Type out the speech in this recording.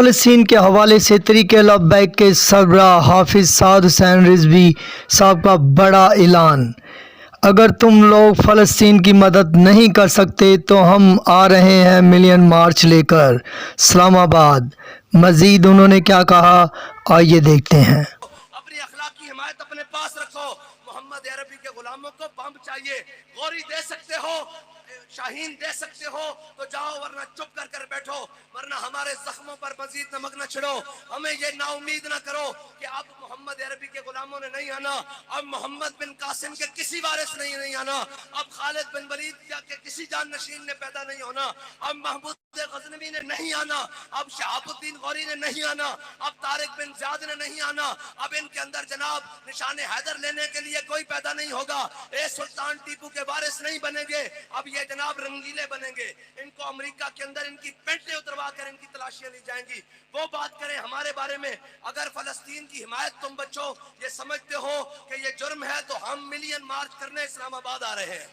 فلسطین کے حوالے سے تحریک لبیک کے سربراہ حافظ سعد حسین رضوی صاحب کا بڑا اعلان۔ اگر تم لوگ فلسطین کی مدد نہیں کر سکتے تو ہم آ رہے ہیں ملین مارچ لے کر اسلام آباد۔ مزید انہوں نے کیا کہا، آئیے دیکھتے ہیں۔ اپنی اخلاقی حمایت اپنے پاس رکھو۔ محمد عربی کے غلاموں کو بم چاہیے، غوری دے سکتے ہو، شاہین دے سکتے ہو تو جاؤ، ورنہ چپ کر بیٹھو، ورنہ ہمارے زخموں پر مزید نمک نہ چھڑو۔ ہمیں یہ نا امید نہ کرو کہ اب محمد عربی کے غلاموں نے نہیں آنا، اب محمد بن قاسم کے کسی وارث نے نہیں آنا، اب خالد بن ولید کے کسی جان نشین نے پیدا نہیں ہونا، اب محمود غزنوی نے نہیں آنا، اب شہاب الدین غوری نے نہیں آنا، اب طارق بن زیاد نے نہیں آنا، اب ان کے اندر جناب نشان حیدر لینے کے لیے کوئی پیدا نہیں ہوگا، اے سلطان ٹیپو کے وارث نہیں بنیں گے، اب یہ جناب رنگیلے بنیں گے۔ ان کو امریکہ کے اندر ان کی پینٹیں اتروا کر ان کی تلاشیاں لی جائیں گی۔ وہ بات کریں ہمارے بارے میں، اگر فلسطین کی حمایت تم بچو یہ سمجھتے ہو کہ یہ جرم ہے تو ہم ملین مارچ کرنے اسلام آباد آ رہے ہیں۔